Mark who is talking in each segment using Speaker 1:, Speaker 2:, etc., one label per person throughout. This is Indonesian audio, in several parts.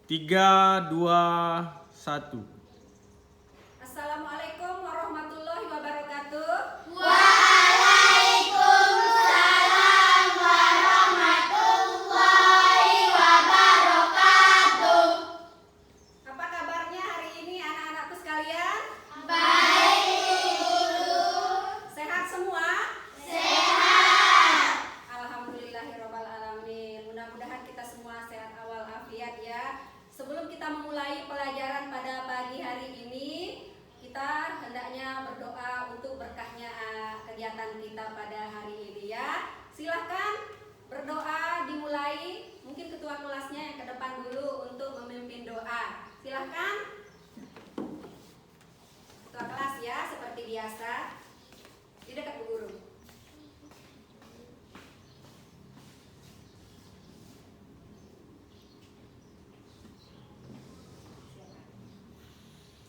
Speaker 1: 3, 2, 1.
Speaker 2: Assalamualaikum warahmatullahi wabarakatuh.
Speaker 3: Waalaikumsalam warahmatullahi wabarakatuh.
Speaker 2: Apa kabarnya hari ini anak-anakku sekalian?
Speaker 3: Baik, Guru.
Speaker 2: Sehat semua?
Speaker 3: Sehat.
Speaker 2: Alhamdulillahirabbil alamin. Mudah-mudahan kita semua sehat walafiat ya. Sebelum kita memulai pelajaran pada pagi hari ini, kita hendaknya berdoa untuk berkahnya kegiatan kita pada hari ini ya. Silahkan berdoa dimulai. Mungkin ketua kelasnya yang ke depan dulu untuk memimpin doa. Silahkan ketua kelas ya, seperti biasa. Di dekat Bu Guru.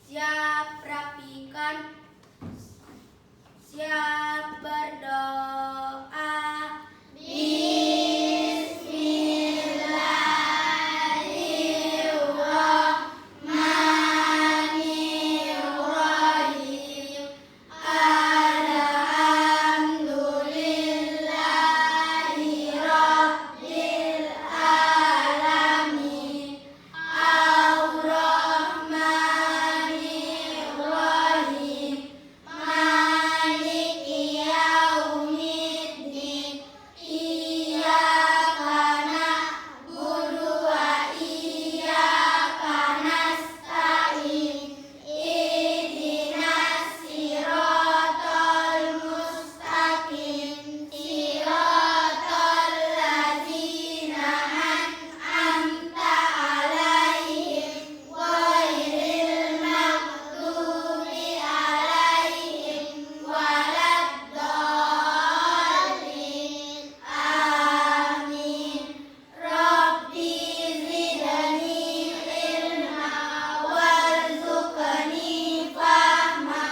Speaker 3: Siap rapikan. Siap berdoa. Bismillahirrahmanirrahim. Alhamdulillahi rabbil alamin. Ar-Rahmanir-Rahim. Maliki yaumiddin. Iyyaka na'budu wa iyyaka nasta'in. Ihdinas siratal mustaqim. Siratal ladzina an'amta 'alaihim ghairil maghdubi 'alaihim waladdallin. Amin. Rabbi zidni ilma warzuqni fahma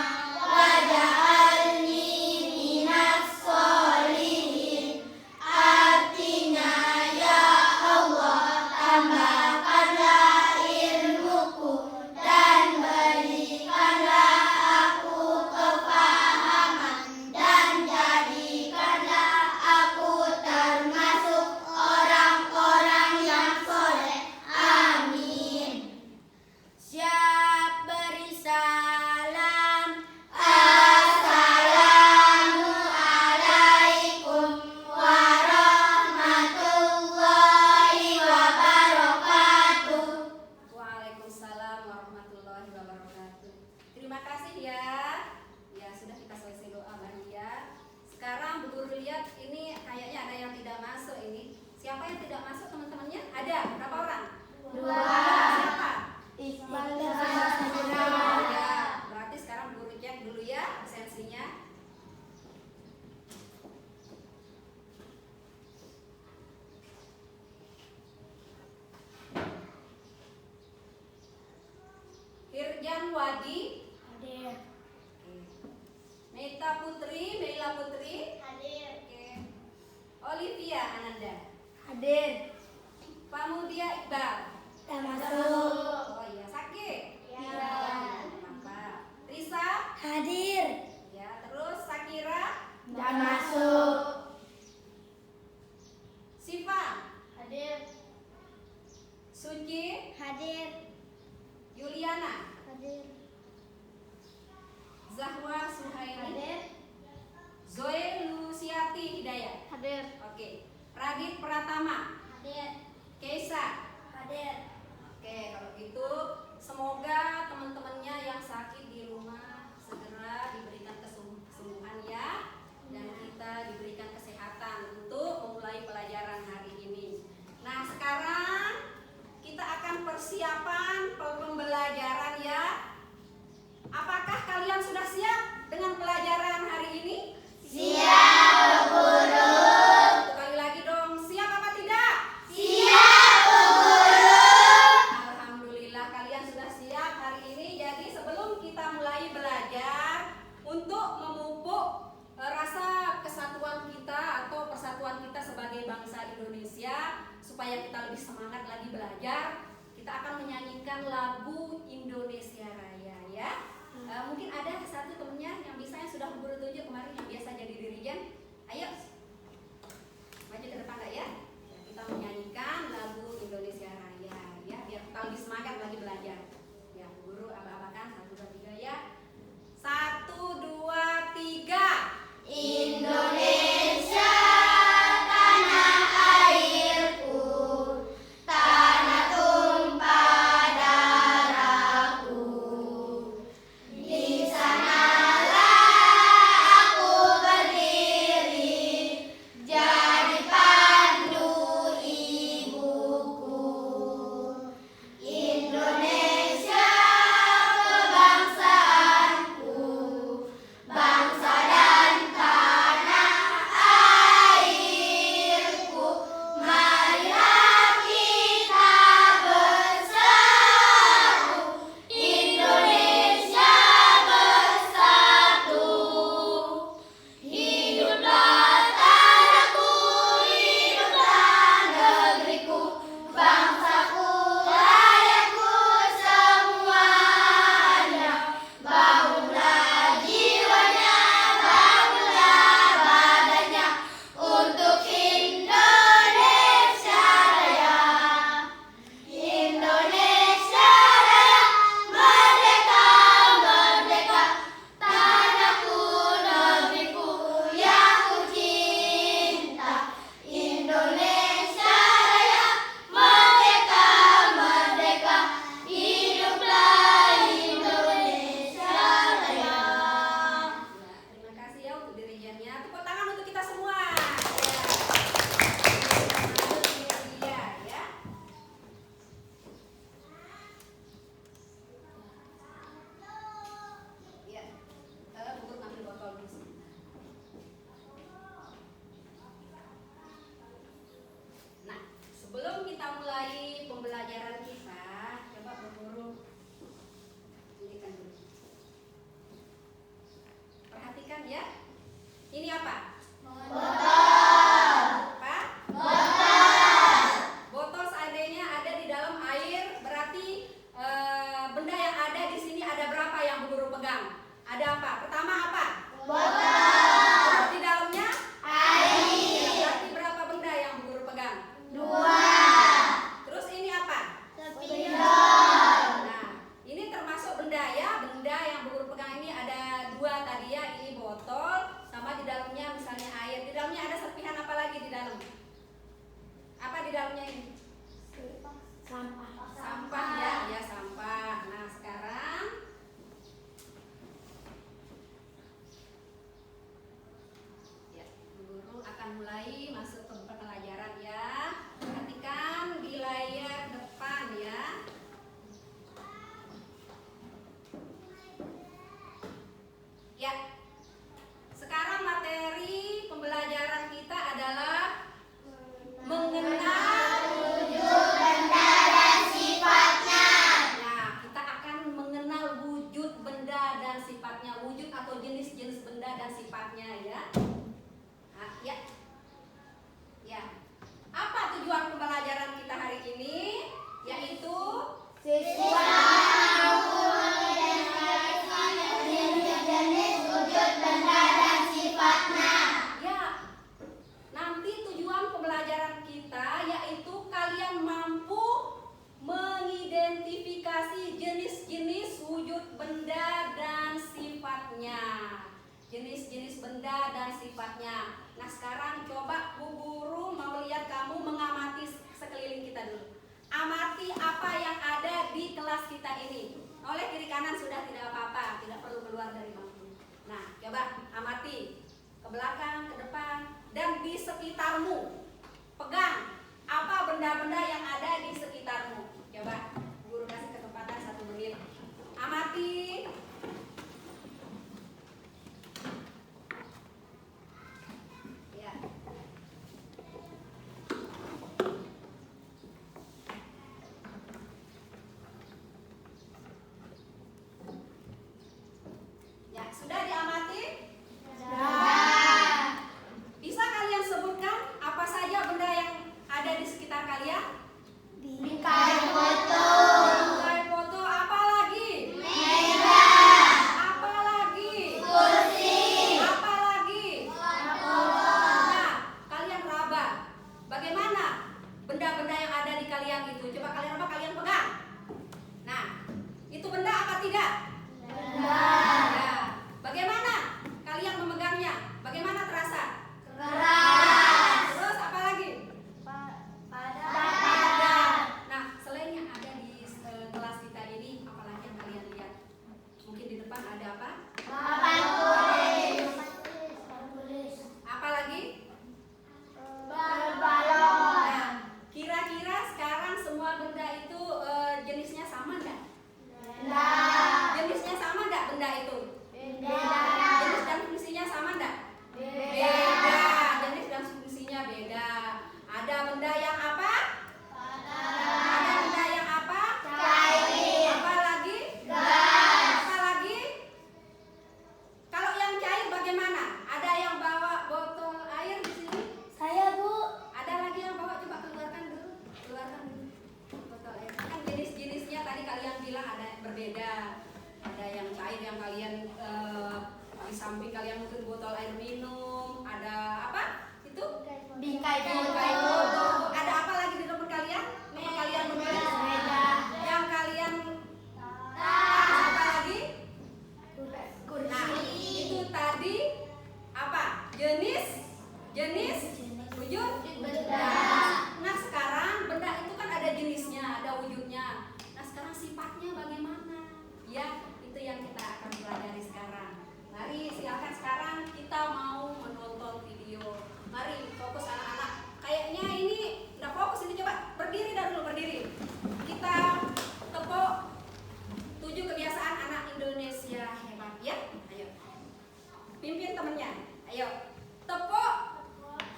Speaker 3: waj'alni minas sholihin. Artinya, ya Allah, tambahkanlah ilmuku dan berikanlah aku kefahaman, dan jadikanlah aku termasuk orang-orang yang soleh. Amin. Siap beri salam. Assalamualaikum warahmatullahi wabarakatuh.
Speaker 2: Waalaikumsalam warahmatullahi wabarakatuh. Terima kasih ya. Ya, sudah kita selesai doa tadi ya. Sekarang Bu Guru lihat ini kayaknya ada yang tidak masuk ini. Siapa yang tidak masuk teman-temannya? Ada berapa orang?
Speaker 3: Dua.
Speaker 2: Siapa?
Speaker 3: Iqbal dan
Speaker 2: Ya,
Speaker 3: Sajra.
Speaker 2: berarti sekarang Bu Guru cek dulu ya absensinya. Hirjan Wadi,
Speaker 3: Hadir.
Speaker 2: Meita Putri, Meila Putri,
Speaker 3: Hadir.
Speaker 2: oke. Olivia Ananda,
Speaker 3: Hadir.
Speaker 2: Pamudia Iqbal.
Speaker 3: Tak masuk.
Speaker 2: Oh iya, Sakit.
Speaker 3: Ya.
Speaker 2: Mantap. Risa,
Speaker 3: Hadir.
Speaker 2: ya. Terus Sakira,
Speaker 3: Tak masuk.
Speaker 2: Siva,
Speaker 3: Hadir.
Speaker 2: Suci,
Speaker 3: Hadir.
Speaker 2: Yuliana,
Speaker 3: Hadir.
Speaker 2: Zahwa Suhaini,
Speaker 3: Hadir.
Speaker 2: Zoe Luciati Hidayat.
Speaker 3: Hadir.
Speaker 2: Oke. Radit Pratama,
Speaker 3: Hadir.
Speaker 2: Keisa.
Speaker 3: Hadir.
Speaker 2: Oke, kalau gitu semoga teman-temannya yang sakit di rumah segera diberikan kesembuhan ya, dan kita diberikan kesehatan untuk memulai pelajaran hari ini. Nah, sekarang kita akan persiapan pembelajaran ya. Apakah kalian sudah siap dengan pelajaran hari ini?
Speaker 3: Siap, Guru.
Speaker 2: Sekali lagi dong, siap apa tidak?
Speaker 3: Siap.
Speaker 2: menyanyikan lagu Indonesia Raya ya. Mungkin ada satu temennya yang bisa, yang sudah guru tunjuk kemarin yang biasa jadi dirijen. Ayo maju ke depan ya. Kita menyanyikan lagu Indonesia Raya ya, biar kita lebih semangat lagi belajar. Ya, guru abah-abakan 1 2 3 ya. 1 2 3.
Speaker 3: Indonesia, tanah airku, tanah tumpah darahku. Di sanalah aku berdiri, jadi pandu ibuku. Indonesia, kebangsaanku, bangsa dan tanah airku. Marilah kita bersatu, Indonesia bersatu. Hiduplah tanahku, hiduplah negeriku, bangsaku, rakyatku semuanya. Bangunlah jiwanya, bangunlah badannya, untuk Indonesia Raya. Indonesia Raya, merdeka, merdeka, tanahku, negeriku yang ku cinta. Indonesia Raya, merdeka, merdeka, hiduplah Indonesia Raya.
Speaker 2: Terima kasih ya untuk dirijennya. Tepuk tangan untuk kita semua. Ya. Ya. Ya. Guru ambil botol dulu sebentar. Nah, sebelum kita mulai pembelajaran kita, coba Bu Guru tunjukkan dulu. Perhatikan ya. Ini apa? Apa? Botol seandainya ada di dalam air, berarti benda yang ada di sini ada berapa yang Bu Guru pegang? Ada apa? Pertama apa? Terus di dalamnya? Ya, berarti berapa benda yang Bu Guru pegang? 2. Terus ini apa? Nah, ini termasuk benda ya. Benda yang Bu Guru pegang ini ada 2 tadi ya. Ini botol, sama di dalamnya misalnya air. Di dalamnya ada serpihan apa lagi di dalam? Apa di dalamnya ini? Sampah ya, ya sampah. Nah, sekarang ya, guru akan mulai masuk ke pelajaran ya. Perhatikan di layar depan ya. Ya. Sekarang materi pembelajaran kita adalah mengenal
Speaker 3: Wujud benda dan sifatnya.
Speaker 2: Nah, kita akan mengenal wujud benda dan sifatnya, wujud atau jenis-jenis benda dan sifatnya ya. Nah, ya. Ya. Apa tujuan pembelajaran kita hari ini? Yaitu
Speaker 3: Siswa mampu mengidentifikasi jenis-jenis wujud benda dan sifatnya.
Speaker 2: ya. Nanti tujuan pembelajaran kita yaitu kalian mampu mengidentifikasi jenis-jenis wujud benda dan sifatnya. Jenis-jenis benda dan sifatnya. Nah, sekarang coba Bu Guru mau lihat kamu mengamati sekeliling kita dulu. Amati apa yang ada di kelas kita ini. Oleh kiri kanan sudah tidak apa-apa, tidak perlu keluar dari bangku. Nah, coba amati ke belakang, ke depan, dan di sekitarmu. Pegang apa benda-benda yang ada di sekitarmu. Coba Guru kasih kesempatan 1 menit. Amati. Ya. Ya, sudah diamati? Bisa kalian sebutkan apa saja benda yang ada di sekitar kalian?
Speaker 3: Bisa.
Speaker 2: bilang ada yang berbeda. Ada yang cair yang kalian di samping kalian mungkin botol air minum, ada apa? Itu
Speaker 3: Bingkai
Speaker 2: bingkai
Speaker 3: foto.
Speaker 2: foto. Ada apa lagi di depan kalian? Teman kalian menulis?
Speaker 3: Meja.
Speaker 2: Yang kalian apa lagi? Nah,
Speaker 3: Kursi.
Speaker 2: itu tadi apa? Jenis wujud
Speaker 3: Benda.
Speaker 2: Nah, sekarang benda itu kan ada jenisnya, ada wujudnya. Nah, sekarang sifatnya bagaimana? Ya, itu yang kita akan pelajari sekarang. Mari silakan sekarang kita mau menonton video. Mari fokus anak-anak. Kayaknya ini udah fokus ini, coba berdiri dulu, berdiri. Kita tepuk 7 kebiasaan anak Indonesia hebat ya. Ayo. Pimpin temennya. Ayo. Tepuk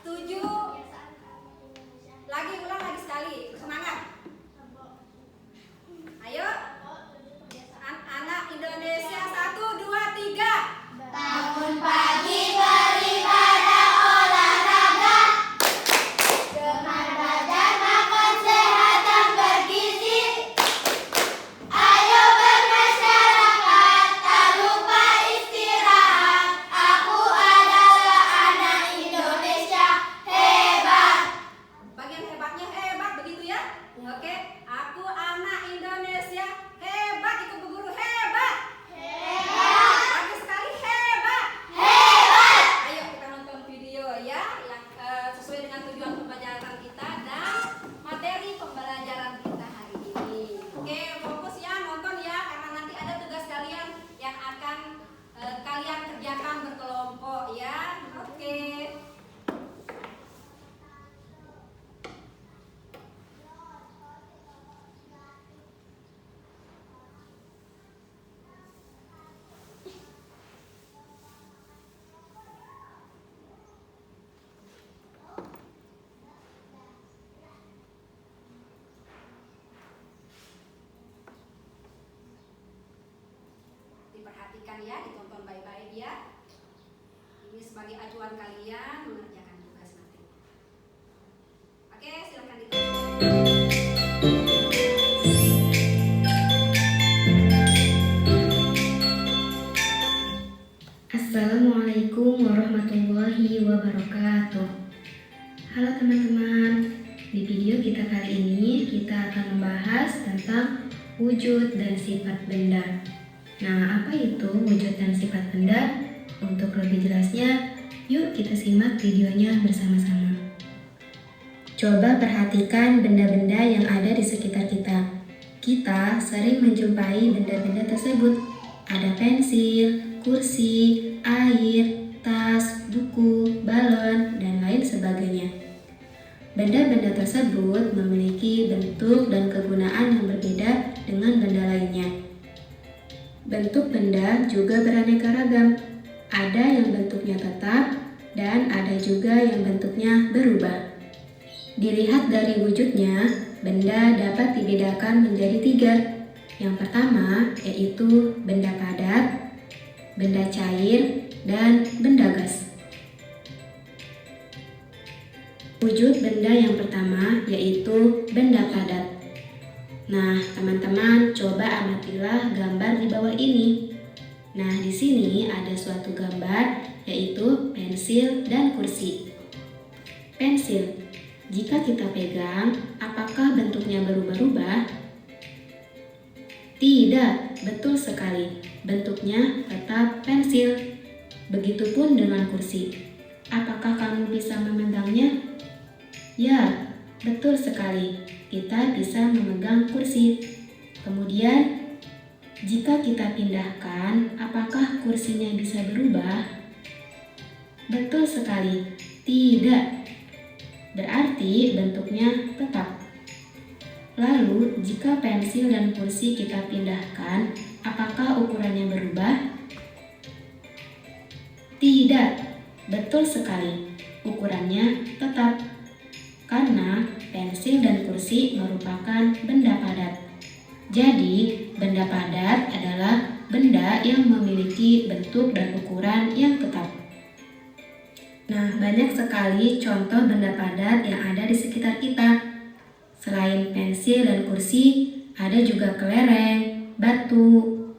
Speaker 2: 7. Lagi ulang lagi sekali. Semangat. Ayo. Anak Indonesia 1 2 3.
Speaker 3: Bangun pagi beribadah olahraga. Gemar belajar makan sehat dan bergizi. Ayo bermasyarakat, tak lupa istirahat. Aku adalah anak Indonesia hebat.
Speaker 2: Bagian hebatnya hebat begitu ya? Oke. Aku anak Indonesia hebat, ikut Bu Guru hebat.
Speaker 3: Hebat.
Speaker 2: Bagus sekali hebat.
Speaker 3: Hebat.
Speaker 2: Ayo kita nonton video ya yang sesuai dengan tujuan pembelajaran kita dan materi pembelajaran kita hari ini. Oke, fokus ya, nonton ya, karena nanti ada tugas kalian yang akan kalian kerjakan berkelompok ya. Oke. Diperhatikan ya, ditonton baik-baik ya. Ini sebagai acuan kalian mengerjakan tugas nanti. Oke, silakan ditonton.
Speaker 4: Assalamualaikum warahmatullahi wabarakatuh. Halo teman-teman, di video kita kali ini kita akan membahas tentang wujud dan sifat benda. Nah, apa itu wujud dan sifat benda? Untuk lebih jelasnya, yuk kita simak videonya bersama-sama. Coba perhatikan benda-benda yang ada di sekitar kita. Kita sering menjumpai benda-benda tersebut. Ada pensil, kursi, air, tas, buku, balon, dan lain sebagainya. Benda-benda tersebut memiliki bentuk dan kegunaan yang berbeda dengan benda lainnya. Bentuk benda juga beraneka ragam. Ada yang bentuknya tetap dan ada juga yang bentuknya berubah. Dilihat dari wujudnya, benda dapat dibedakan menjadi 3. Yang pertama yaitu benda padat, benda cair, dan benda gas. Wujud benda yang pertama yaitu benda padat. Nah, teman-teman coba amatilah gambar di bawah ini. Nah, di sini ada suatu gambar yaitu pensil dan kursi. Pensil, jika kita pegang, apakah bentuknya berubah-ubah? Tidak, betul sekali. Bentuknya tetap pensil. Begitupun dengan kursi. Apakah kamu bisa memegangnya? Ya, betul sekali. Kita bisa memegang kursi. Kemudian, jika kita pindahkan, apakah kursinya bisa berubah? Betul sekali. Tidak. Berarti bentuknya tetap. Lalu, jika pensil dan kursi kita pindahkan, apakah ukurannya berubah? Tidak, betul sekali. Ukurannya tetap. Karena pensil dan kursi merupakan benda padat. Jadi, benda padat adalah benda yang memiliki bentuk dan ukuran yang tetap. Nah, banyak sekali contoh benda padat yang ada di sekitar kita. Selain pensil dan kursi, ada juga kelereng, batu,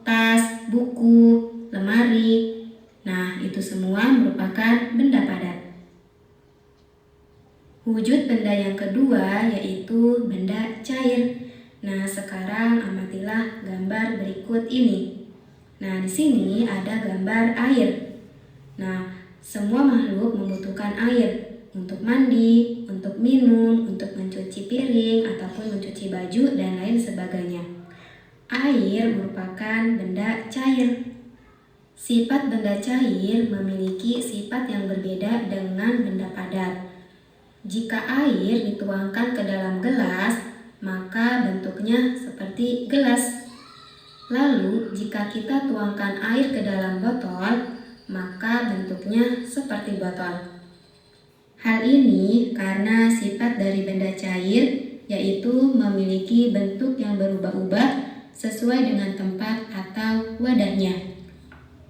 Speaker 4: tas, buku, lemari. Nah, itu semua merupakan benda padat. Wujud benda yang kedua yaitu benda cair. Nah, sekarang amatilah gambar berikut ini. Nah, di sini ada gambar air. Nah, semua makhluk membutuhkan air untuk mandi, untuk minum, untuk mencuci piring, ataupun mencuci baju, dan lain sebagainya. Air merupakan benda cair. Sifat benda cair memiliki sifat yang berbeda dengan benda padat. Jika air dituangkan ke dalam gelas, maka bentuknya seperti gelas. Lalu, jika kita tuangkan air ke dalam botol, maka bentuknya seperti botol. Hal ini karena sifat dari benda cair, yaitu memiliki bentuk yang berubah-ubah sesuai dengan tempat atau wadahnya.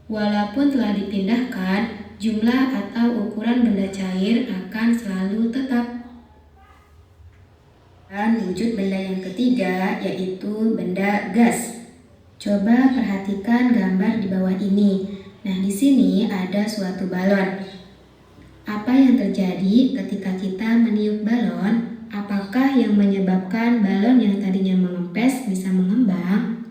Speaker 4: Walaupun telah dipindahkan, jumlah atau ukuran benda cair akan selalu tetap. Dan wujud benda yang ketiga yaitu benda gas. Coba perhatikan gambar di bawah ini. Nah, di sini ada suatu balon. Apa yang terjadi ketika kita meniup balon? Apakah yang menyebabkan balon yang tadinya mengempes bisa mengembang?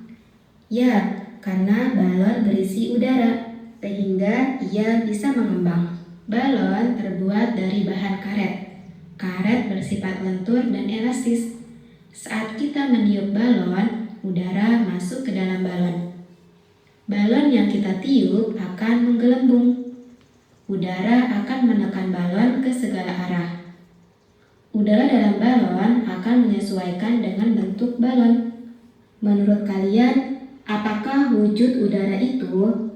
Speaker 4: Ya, karena balon berisi udara, sehingga ia bisa mengembang. Balon terbuat dari bahan karet. Karet bersifat lentur dan elastis. Saat kita meniup balon, udara masuk ke dalam balon. Balon yang kita tiup akan menggelembung. Udara akan menekan balon ke segala arah. Udara dalam balon akan menyesuaikan dengan bentuk balon. Menurut kalian, apakah wujud udara itu?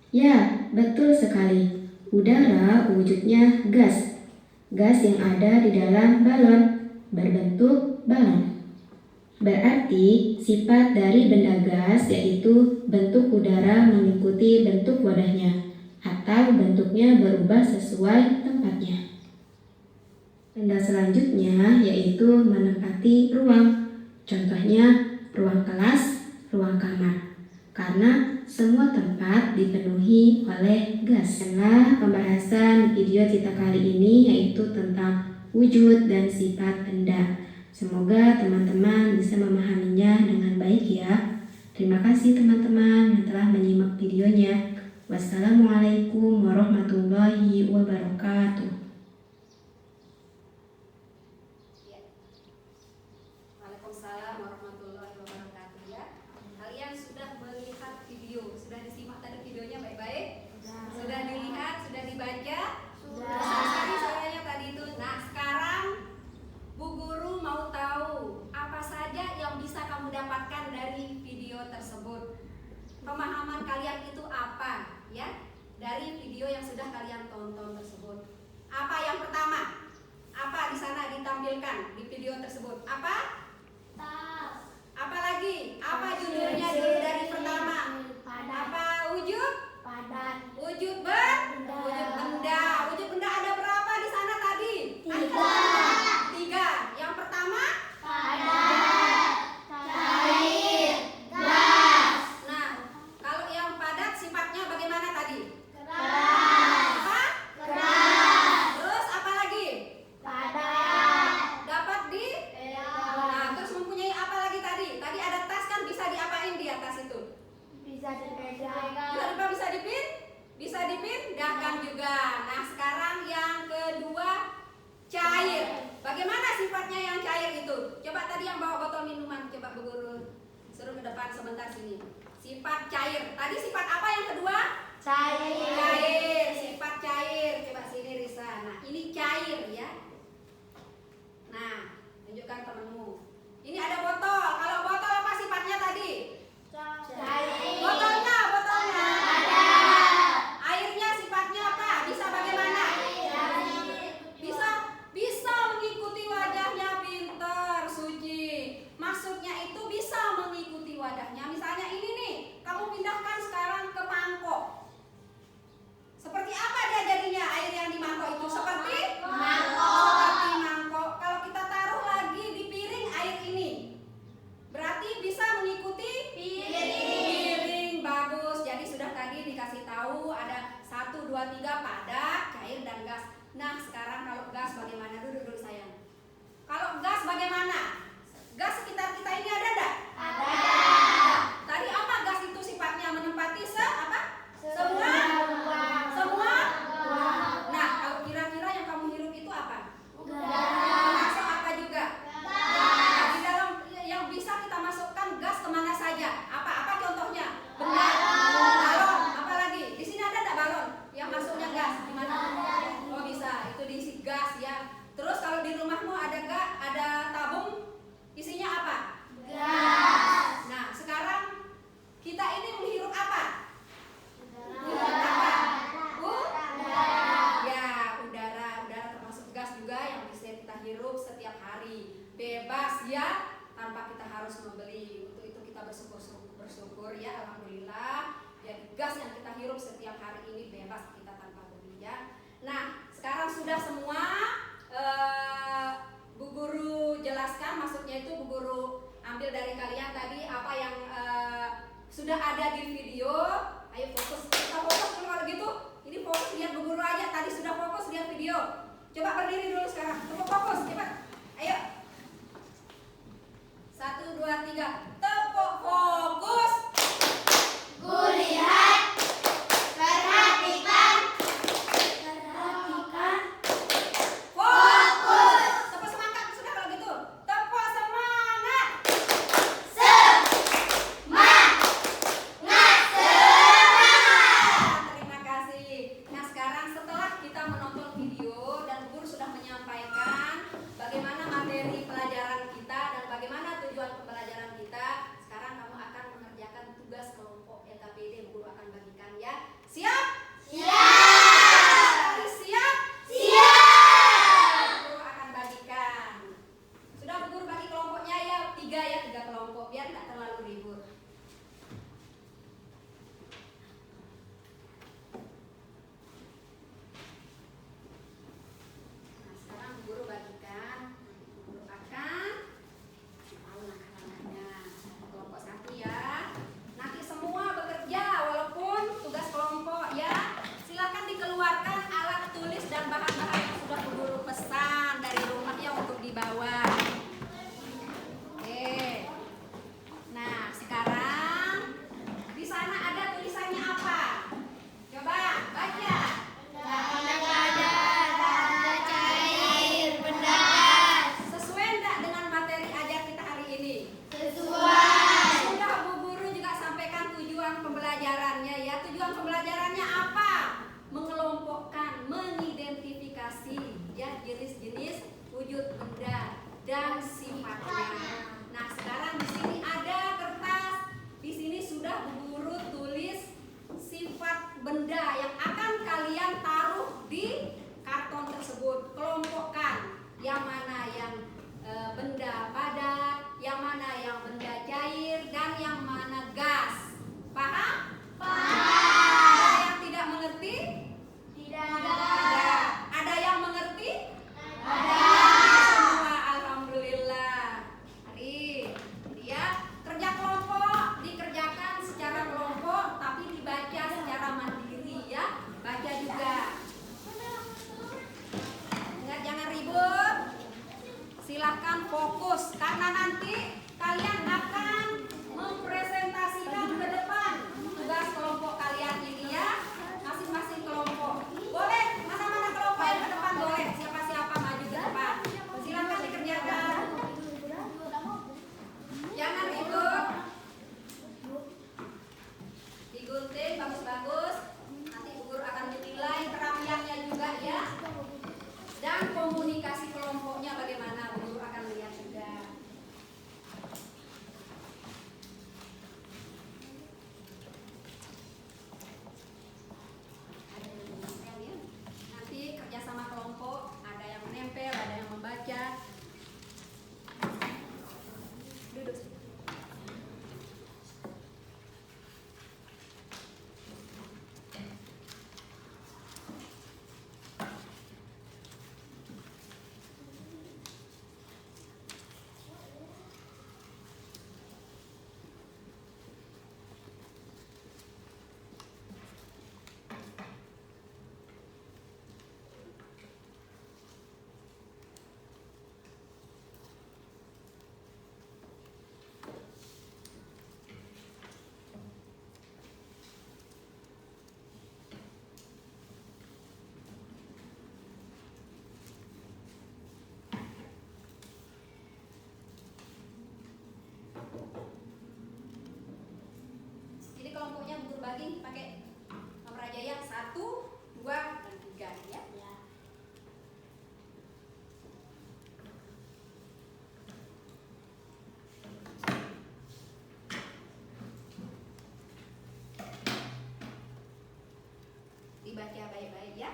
Speaker 4: Ya, betul sekali. Udara wujudnya gas. Gas yang ada di dalam balon berbentuk balon. Berarti sifat dari benda gas yaitu bentuk udara mengikuti bentuk wadahnya atau bentuknya berubah sesuai tempatnya. Benda selanjutnya yaitu menempati ruang. Contohnya ruang kelas, ruang kamar. Karena semua tempat dipenuhi oleh gas. Setelah pembahasan video kita kali ini yaitu tentang wujud dan sifat benda. Semoga teman-teman bisa memahaminya dengan baik ya. Terima kasih teman-teman yang telah menyimak videonya. Wassalamualaikum warahmatullahi wabarakatuh.
Speaker 2: Waalaikumsalam warahmatullahi wabarakatuh ya. Kalian sudah melihat video, sudah disimak tadi videonya baik-baik? Sudah dilihat, sudah dibaca? Sudah. Sekali suaranya tadi itu. Nah, sekarang Bu Guru mau tahu apa saja yang bisa kamu dapatkan dari video tersebut. Pemahaman kalian itu apa ya? Dari video yang sudah kalian tonton tersebut. Apa yang pertama? Apa di sana ditampilkan di video tersebut? Apa?
Speaker 3: Tas.
Speaker 2: Apa lagi? Apa judulnya dulu dari pertama? Apa wujud?
Speaker 3: Padat.
Speaker 2: Wujud benda. Wujud benda. Wujud benda ada berapa di sana tadi? 3. Yang pertama?
Speaker 3: Padat. Cair. Gas.
Speaker 2: Nah, kalau yang padat sifatnya bagaimana tadi?
Speaker 3: Keras.
Speaker 2: Apa?
Speaker 3: Keras.
Speaker 2: Terus apa lagi?
Speaker 3: Padat.
Speaker 2: Dapat di?
Speaker 3: Pegang.
Speaker 2: Nah, terus mempunyai apa lagi tadi? Tadi ada tas kan, bisa diapain di atas itu?
Speaker 3: Bisa dipegang.
Speaker 2: Bisa dipin? Bisa dipindahkan juga. Nah, sekarang yang kedua, cair. Bagaimana sifatnya yang cair itu? Coba tadi yang bawa botol minuman, coba Bu Guru suruh ke depan sebentar sini. Sifat cair. Tadi sifat apa yang kedua?
Speaker 3: Cair.
Speaker 2: Cair. Sifat cair. Coba sini Risa. Nah, ini cair ya. Nah, tunjukkan temanmu. Ini ada botol. Kalau botol apa sifatnya tadi?
Speaker 3: Cair.
Speaker 2: Botolnya.
Speaker 3: Padat.
Speaker 2: Airnya sifatnya apa? Bisa bagaimana? Bisa mengikuti wadahnya, pintar, Suci. Maksudnya itu bisa mengikuti wadahnya. Misalnya ini nih, kamu pindahkan sekarang ke mangkok. Seperti apa dia jadinya air yang di mangkok itu? Seperti
Speaker 3: Mangkok.
Speaker 2: mangkok. Kalau kita taruh lagi di piring air ini, gas yang kita hirup setiap hari ini bebas kita tanpa berminyak. Nah, sekarang sudah semua Bu Guru jelaskan, maksudnya itu Bu Guru ambil dari kalian tadi apa yang sudah ada di video. Ayo fokus, kita fokus dulu kalau gitu. Ini fokus lihat Bu Guru aja, tadi sudah fokus lihat video. Coba berdiri dulu sekarang, coba fokus, cepat. Ayo. 1, 2, 3, tepuk fokus.
Speaker 3: Kulihat, perhatikan,
Speaker 2: fokus. Tepuk semangat, sudah kalau gitu. Tepuk semangat. Terima kasih. Nah, sekarang setelah kita menonton video dan guru sudah menyampaikan bagaimana materi pelajaran kita dan bagaimana tujuan pembelajaran kita, sekarang kamu akan mengerjakan tugas kelompok LKPD. Guru akan bagikan ya. Siap? Siap. Siap? Siap. Guru akan bagikan. Sudah Bu Guru bagi kelompoknya ya, 3 kelompok biar tidak terlalu ribut. Nah, sekarang Bu Guru bagikan. Bu Guru akan tahu langkah-langkahnya. Kelompok 1 ya. Nanti semua bekerja walaupun tugas kelompok ya. Silakan dikeluarkan alat tulis dan bahan-bahan yang sudah Bu Guru pesan dari rumah ya untuk dibawa. Oke. Nah, sekarang di sana ada tulisannya apa? Coba baca. Sesuai enggak dengan materi ajar kita hari ini? Sudah Bu Guru juga sampaikan tujuan pembelajarannya ya. Tujuan pembelajarannya apa? Mengelompokkan, mengidentifikasi ya jenis-jenis wujud benda dan sifatnya. Nah, sekarang di sini ada kertas. Di sini sudah Bu Guru tulis sifat benda yang akan kalian taruh di karton tersebut. Kelompokkan yang mana yang benda padat, yang mana yang benda cair, dan yang mana gas. Paham? Ada yang tidak mengerti? Tidak. Ada yang mengerti? Semua, alhamdulillah. Mari, lihat kerja kelompok dikerjakan secara kelompok, tapi dibaca secara mandiri ya. Baca juga. Ingat jangan ribut. Silahkan fokus karena nanti kalian akan mempresentasikan ke depan tugas kelompok kalian ini ya. Masing-masing kelompok. Boleh mana-mana kelompok yang ke depan boleh. Siapa-siapa maju ke depan. Silahkan dikerjakan. Jangan ribut. Digunting bagus-bagus. Nanti Bu Guru akan menilai kerapiannya juga ya. Dan komunikasi kelompoknya bagaimana, Bu Guru akan lihat juga. Ada yang menempel ya. Nanti kerjasama kelompok, ada yang menempel, ada yang membaca. Duduk. Jadi kelompoknya Bu Guru bagi pakai nomor aja ya, 1, 2, dan 3 ya. Dibaca baik-baik ya.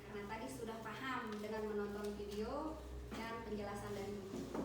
Speaker 2: Karena tadi sudah paham dengan menonton video dan penjelasan dari Bu Guru.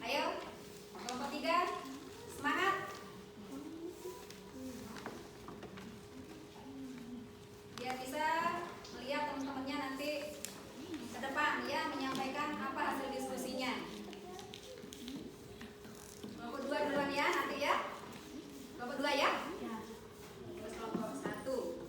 Speaker 2: Ayo, kelompok 3, semangat. Biar bisa melihat teman-temannya nanti ke depan ya, menyampaikan apa hasil diskusinya. Kelompok 2 duluan ya nanti ya. Kelompok 2 ya. Terus kelompok 1.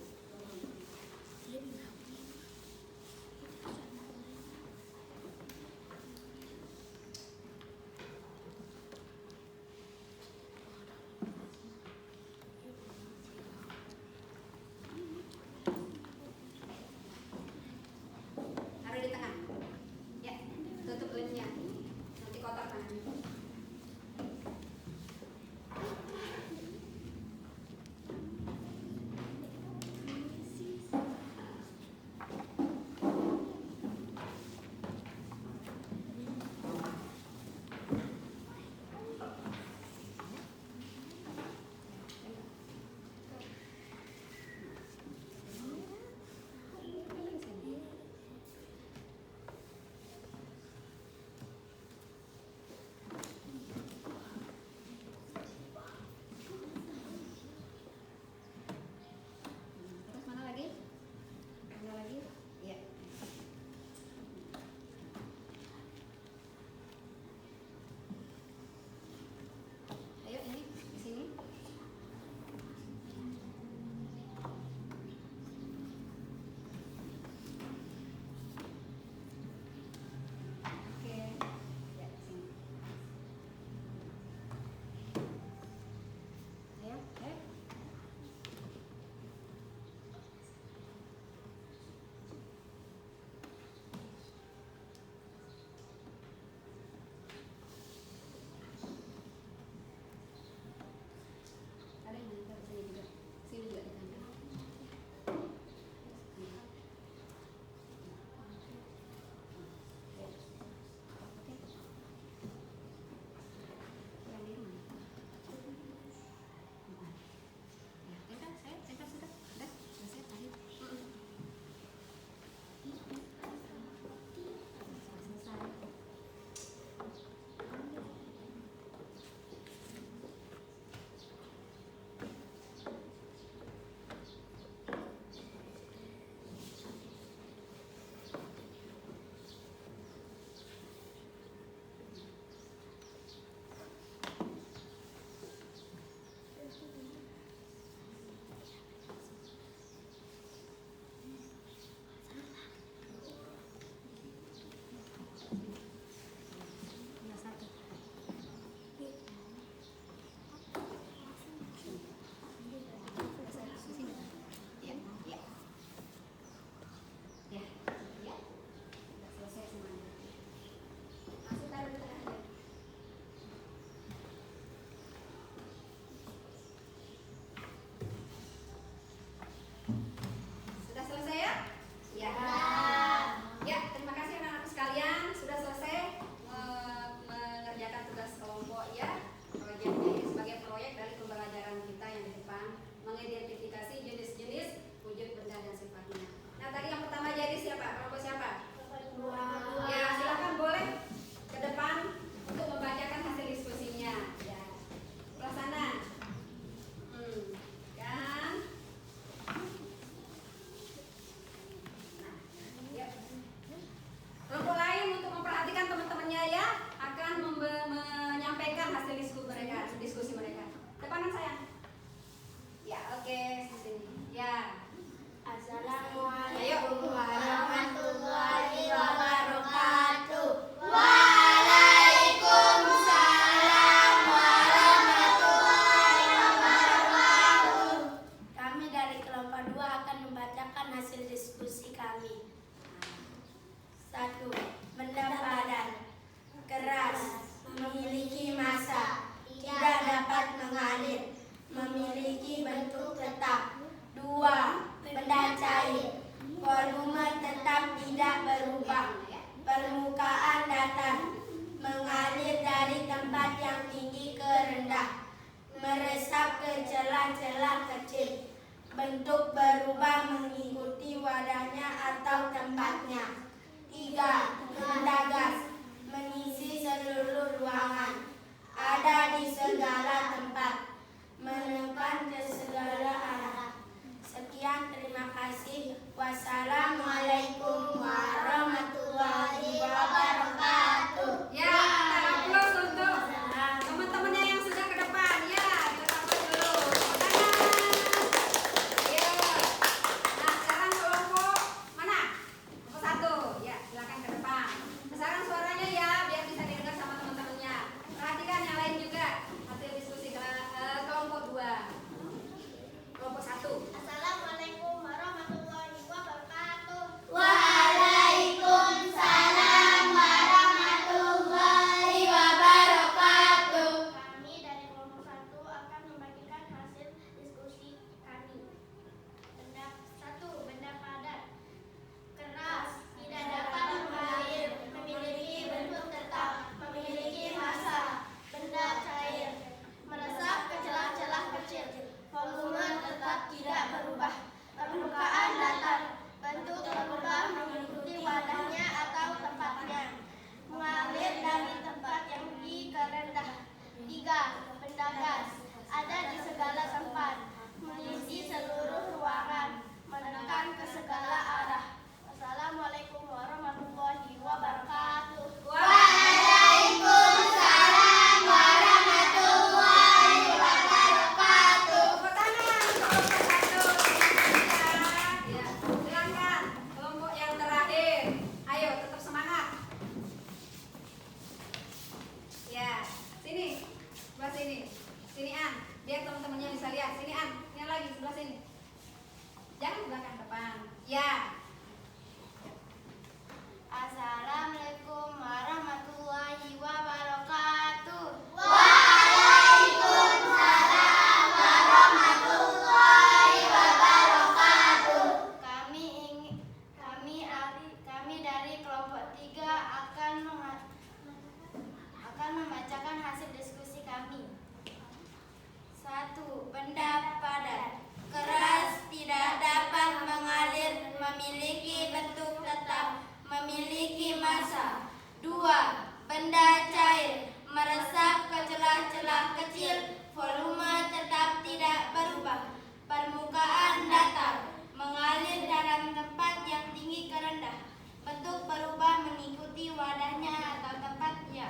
Speaker 2: Taruh di tengah. Ya, tutup lipnya. Nanti kotor tangannya. Terus mana lagi? Mana lagi? Ya. Ayo ini di sini. Oke. Ya, sini. Ayo, ayo. Ada yang mau taruh sini juga. Sini juga ditambah. Ya. Oke. Yang biru mana? Ya, tinggal saya sudah. Udah, selesai tadi. Selesai. Ya, satu. Selesai di sini. Ya, ya. Ya, ya. Sudah selesai semuanya. Langsung taruh di tengah aja. Sudah selesai ya? Ya. Ya, terima kasih anak-anak sekalian sudah selesai mengerjakan tugas kelompok ya. Proyeknya ini sebagai proyek dari pembelajaran kita yang di depan mengidentifikasi jenis-jenis wujud benda dan sifatnya. Nah, tadi yang pertama jadi siapa? Kelompok siapa? Ya, silakan boleh ke depan untuk membacakan hasil diskusinya. Ya. Sebelah sana. Kan? Ya. Kelompok lain untuk memperhatikan teman-temannya ya akan menyampaikan hasil diskusi mereka. Depanan sayang. Ya, oke, di sini. Ya.
Speaker 3: Assalamualaikum warahmatullahi wabarakatuh. Kami dari kelompok 2 akan membacakan hasil diskusi kami. 1. Benda padat, keras, memiliki massa, tidak dapat mengalir, memiliki bentuk tetap. 2. Benda cair, volume tetap tidak berubah, permukaan datar, mengalir dari tempat yang tinggi ke rendah, meresap ke celah-celah kecil, bentuk berubah mengikuti wadahnya atau tempatnya. 3. Benda gas, mengisi seluruh ruangan,
Speaker 2: bisa lihat. Sini An, ini lagi sebelah sini. Jangan belakang depan. Ya.
Speaker 3: Assalamualaikum warahmatullahi wabarakatuh. Kami dari kelompok 3 akan membacakan hasil diskusi kami. 1. Benda padat, keras, tidak dapat mengalir, memiliki bentuk tetap, memiliki massa. 2. Benda cair, meresap ke celah-celah kecil, volume tetap tidak berubah, permukaan datar, mengalir dalam tempat yang tinggi ke rendah, bentuk berubah mengikuti wadahnya atau tempatnya.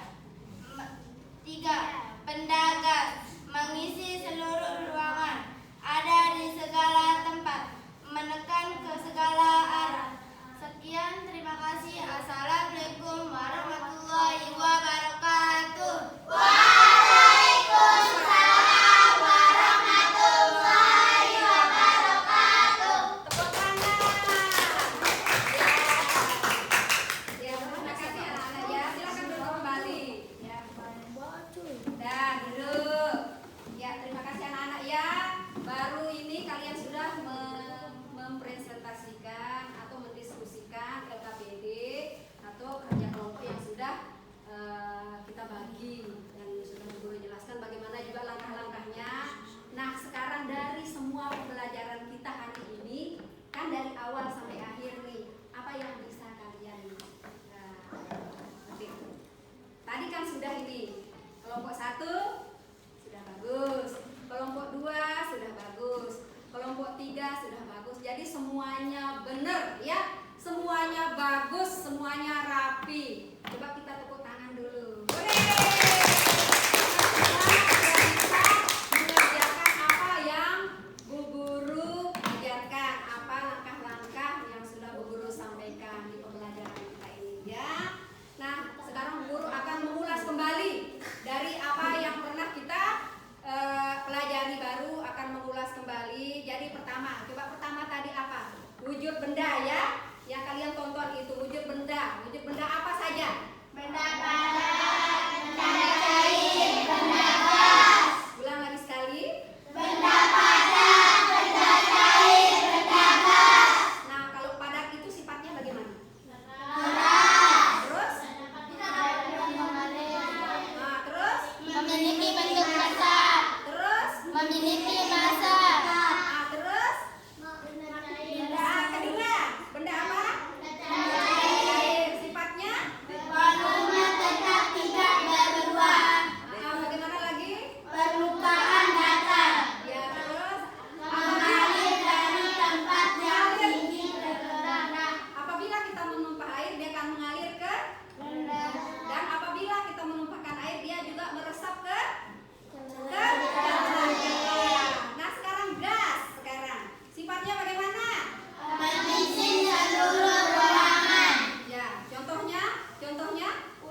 Speaker 3: 3. Benda gas, mengisi seluruh ruangan, ada di segala tempat, menekan ke segala arah. Sekian, terima kasih. Assalamualaikum warahmatullahi wabarakatuh. Waalaikumsalam warahmatullahi wabarakatuh.
Speaker 2: Tepuk tangan. Ya, terima kasih anak-anak ya. Silakan duduk kembali. Ya. Dah, duduk. Ya, terima kasih anak-anak ya. Baru ini kalian sudah mempresentasikan atau mendiskusikan LKPD atau kerja kelompok yang sudah kita bagi dan sudah guru jelaskan bagaimana juga langkah-langkahnya. Nah, sekarang dari semua pembelajaran kita hari ini kan dari awal sampai akhir nih, apa yang bisa kalian petik? Tadi kan sudah ini kelompok 1 sudah bagus, kelompok 2 sudah bagus, kelompok 3 sudah bagus. Jadi semuanya benar ya, semuanya bagus, semuanya rapi. Coba kita tepuk tangan dulu. Mengerjakan apa yang Bu Guru ajarkan, apa langkah-langkah yang sudah Bu Guru sampaikan di pembelajaran kita ini ya. Nah, sekarang Bu Guru akan mengulas kembali dari apa yang pernah kita pelajari, baru akan mengulas kembali. Jadi pertama tadi apa? Wujud benda ya. Yang kalian tonton itu wujud benda. Wujud benda apa saja?
Speaker 3: Benda padat, benda cair, benda gas.
Speaker 2: Ulang lagi sekali.
Speaker 3: Benda padat, benda cair, benda gas.
Speaker 2: Nah, kalau padat itu sifatnya bagaimana?
Speaker 3: Keras.
Speaker 2: Terus? Nah, terus?
Speaker 3: Memiliki bentuk besar.
Speaker 2: Terus?
Speaker 3: Memiliki massa.
Speaker 2: Nah, terus? Nah, kedua, benda apa? Cair. Sifatnya?
Speaker 3: Volume tetap tidak berubah.
Speaker 2: Nah, bagaimana lagi?
Speaker 3: Permukaan datar.
Speaker 2: Ya, terus?
Speaker 3: Mengalir dari tempat yang tinggi ke rendah.
Speaker 2: Apabila kita menumpah air, dia akan mengalir ke, dan apabila kita menumpahkan air, dia juga meresap ke dalam. Nah, sekarang gas. Sekarang sifatnya bagaimana?
Speaker 3: Mengisi seluruh ruangan.
Speaker 2: Ya, contohnya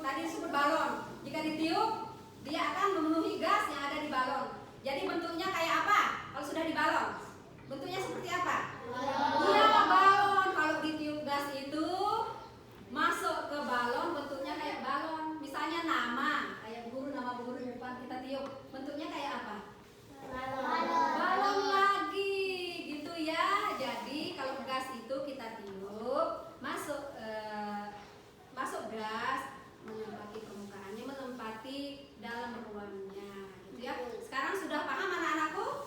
Speaker 2: tadi disebut balon. Jika ditiup, dia akan memenuhi gas yang ada di balon. Jadi bentuknya kayak apa? Kalau sudah di balon, bentuknya seperti apa? Iya, balon. Kalau ditiup gas itu masuk ke balon, bentuknya kayak balon. Misalnya nama Bu Guru di depan kita tiup, bentuknya kayak apa? Balon lagi, gitu ya. Jadi kalau gas itu kita tiup, masuk gas, menempati permukaannya, menempati dalam ruangnya, gitu ya. Sekarang sudah paham anak-anakku?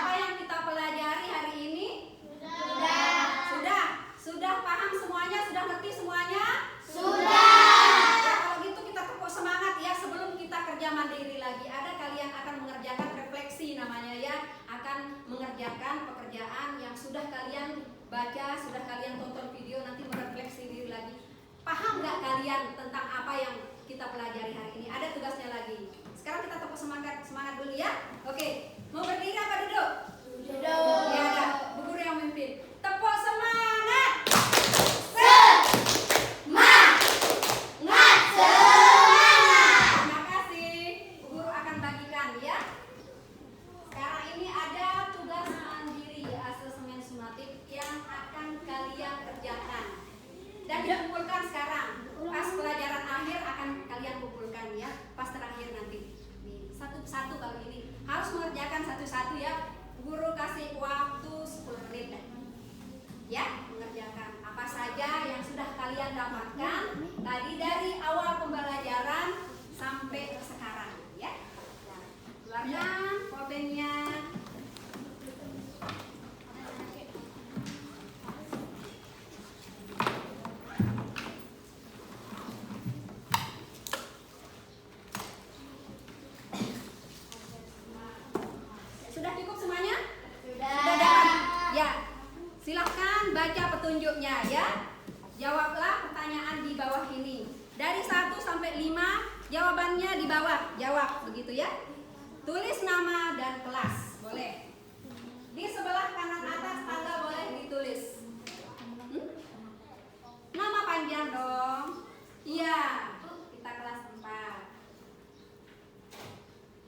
Speaker 2: Apa yang kita pelajari hari ini? Sudah paham semuanya? Sudah ngerti semuanya? Ya, kalau gitu kita tepuk semangat ya sebelum kita kerja mandiri lagi. Ada kalian akan mengerjakan refleksi namanya ya, akan mengerjakan pekerjaan yang sudah kalian baca, sudah kalian tonton video, nanti merefleksi diri lagi. Paham nggak kalian tentang apa yang kita pelajari hari ini? Ada tugasnya lagi. Sekarang kita tepuk semangat dulu ya. Oke, mau berdiri apa duduk?
Speaker 3: Duduk.
Speaker 2: Ya, ada Bu Guru yang mimpin. Tepuk semangat. Terima kasih. Bu Guru akan bagikan ya. Jawabannya di bawah, jawab begitu ya. Tulis nama dan kelas, boleh. Di sebelah kanan atas tangga boleh ditulis. Nama panjang dong. Iya, kita kelas 4.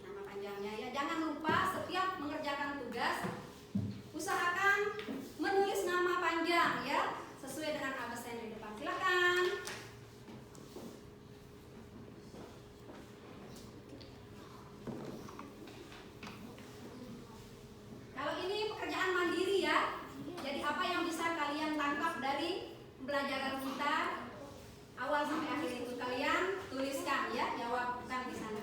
Speaker 2: Nama panjangnya ya. Jangan lupa setiap mengerjakan tugas usahakan menulis nama panjang ya, sesuai dengan absen di depan. Silakan. Kalau ini pekerjaan mandiri ya. Jadi apa yang bisa kalian tangkap dari pembelajaran kita awal sampai akhir itu kalian tuliskan ya, jawabkan di sana.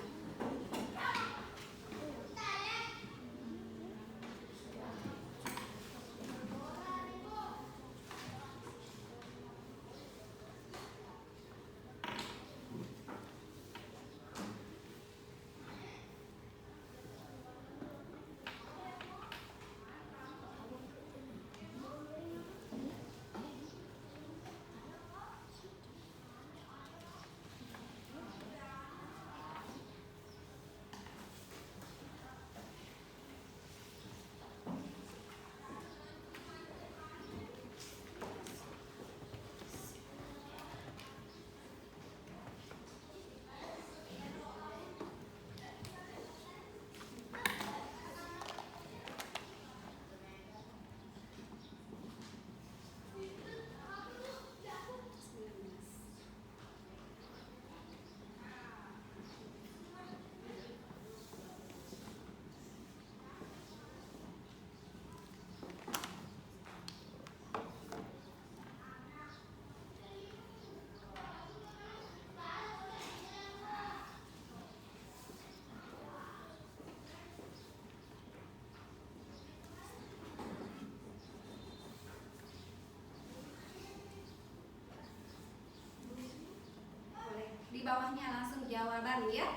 Speaker 2: Di bawahnya langsung jawaban ya.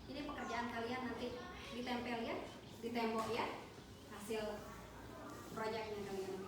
Speaker 2: Ini pekerjaan kalian nanti ditempel ya, di tembok ya, hasil proyeknya kalian.